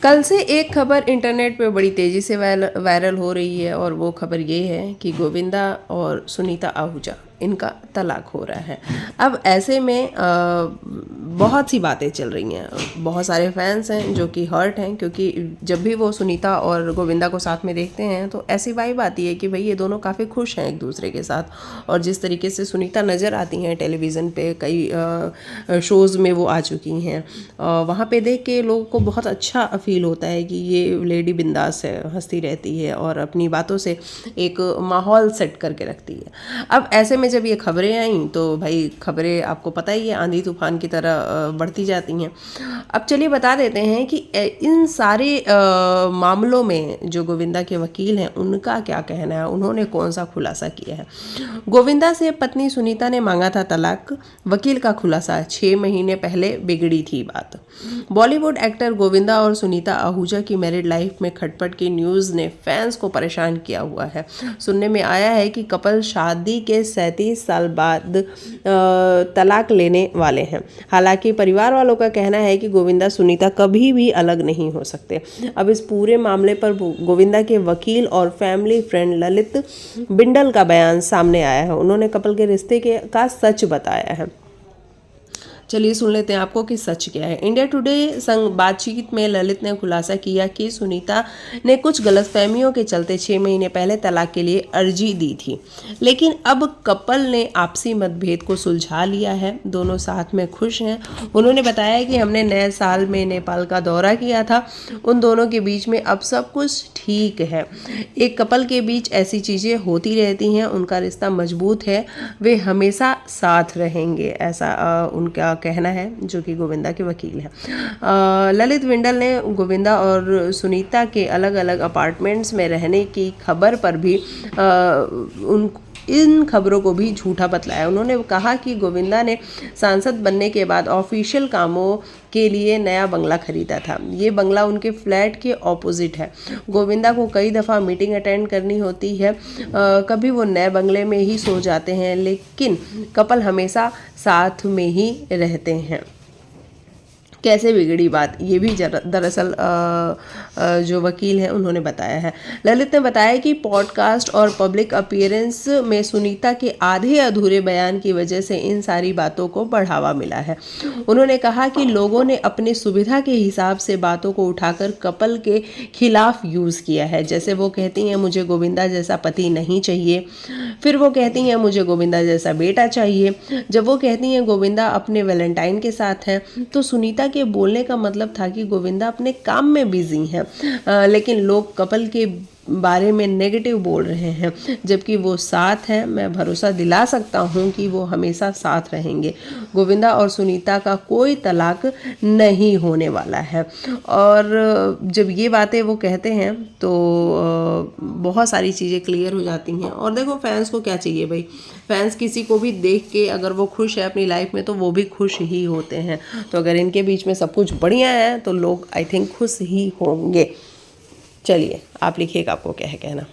कल से एक खबर इंटरनेट पे बड़ी तेज़ी से वायरल हो रही है और वो खबर ये है कि गोविंदा और सुनीता आहूजा इनका तलाक हो रहा है। अब ऐसे में बहुत सी बातें चल रही हैं, बहुत सारे फैंस हैं जो कि हर्ट हैं, क्योंकि जब भी वो सुनीता और गोविंदा को साथ में देखते हैं तो ऐसी वाइब आती है कि भाई ये दोनों काफ़ी खुश हैं एक दूसरे के साथ। और जिस तरीके से सुनीता नज़र आती हैं टेलीविज़न पे, कई शोज़ में वो आ चुकी हैं, वहाँ पे देख के लोगों को बहुत अच्छा फील होता है कि ये लेडी बिंदास है, हंसती रहती है और अपनी बातों से एक माहौल सेट करके रखती है। अब ऐसे में जब ये खबरें आई तो भाई खबरें आपको पता ही है आंधी तूफान की तरह बढ़ती जाती हैं। अब चलिए बता देते हैं कि इन सारे मामलों में जो गोविंदा के वकील हैं उनका क्या कहना है, उन्होंने कौन सा खुलासा किया है। गोविंदा से पत्नी सुनीता ने मांगा था तलाक, वकील का खुलासा, 6 महीने पहले बिगड़ी थी बात। बॉलीवुड एक्टर गोविंदा और सुनीता आहूजा की मैरिड लाइफ में खटपट की न्यूज़ ने फैंस को परेशान किया हुआ है। सुनने में आया है कि कपल शादी के 37 साल बाद तलाक लेने वाले हैं। हालांकि परिवार वालों का कहना है कि गोविंदा सुनीता कभी भी अलग नहीं हो सकते। अब इस पूरे मामले पर गोविंदा के वकील और फैमिली फ्रेंड ललित बिंडल का बयान सामने आया है। उन्होंने कपल के रिश्ते का सच बताया है। चलिए सुन लेते हैं आपको कि सच क्या है। इंडिया टुडे संग बातचीत में ललित ने खुलासा किया कि सुनीता ने कुछ गलतफहमियों के चलते 6 महीने पहले तलाक के लिए अर्जी दी थी, लेकिन अब कपल ने आपसी मतभेद को सुलझा लिया है, दोनों साथ में खुश हैं। उन्होंने बताया कि हमने नए साल में नेपाल का दौरा किया था, उन दोनों के बीच में अब सब कुछ ठीक है। एक कपल के बीच ऐसी चीज़ें होती रहती हैं, उनका रिश्ता मजबूत है, वे हमेशा साथ रहेंगे, ऐसा उनका कहना है, जो कि गोविंदा के वकील हैं। ललित बिंडल ने गोविंदा और सुनीता के अलग अलग अपार्टमेंट्स में रहने की खबर पर भी इन खबरों को भी झूठा बतलाया। उन्होंने कहा कि गोविंदा ने सांसद बनने के बाद ऑफिशियल कामों के लिए नया बंगला खरीदा था। ये बंगला उनके फ्लैट के ऑपोजिट है। गोविंदा को कई दफ़ा मीटिंग अटेंड करनी होती है, कभी वो नए बंगले में ही सो जाते हैं, लेकिन कपल हमेशा साथ में ही रहते हैं। कैसे बिगड़ी बात, ये भी दरअसल जो वकील हैं उन्होंने बताया है। ललित ने बताया कि पॉडकास्ट और पब्लिक अपीयरेंस में सुनीता के आधे अधूरे बयान की वजह से इन सारी बातों को बढ़ावा मिला है। उन्होंने कहा कि लोगों ने अपनी सुविधा के हिसाब से बातों को उठाकर कपल के खिलाफ यूज़ किया है। जैसे वो कहती हैं मुझे गोविंदा जैसा पति नहीं चाहिए, फिर वो कहती हैं मुझे गोविंदा जैसा बेटा चाहिए। जब वो कहती हैं गोविंदा अपने वैलेंटाइन के साथ हैं, तो सुनीता के बोलने का मतलब था कि गोविंदा अपने काम में बिजी हैं, लेकिन लोग कपल के बारे में नेगेटिव बोल रहे हैं, जबकि वो साथ हैं। मैं भरोसा दिला सकता हूं कि वो हमेशा साथ रहेंगे। गोविंदा और सुनीता का कोई तलाक नहीं होने वाला है। और जब ये बातें वो कहते हैं तो बहुत सारी चीज़ें क्लियर हो जाती हैं। और देखो फैंस को क्या चाहिए भाई, फैंस किसी को भी देख के अगर वो खुश है अपनी लाइफ में तो वो भी खुश ही होते हैं। तो अगर इनके बीच में सब कुछ बढ़िया है तो लोग आई थिंक खुश ही होंगे। चलिए आप लिखिएगा आपको क्या है कहना।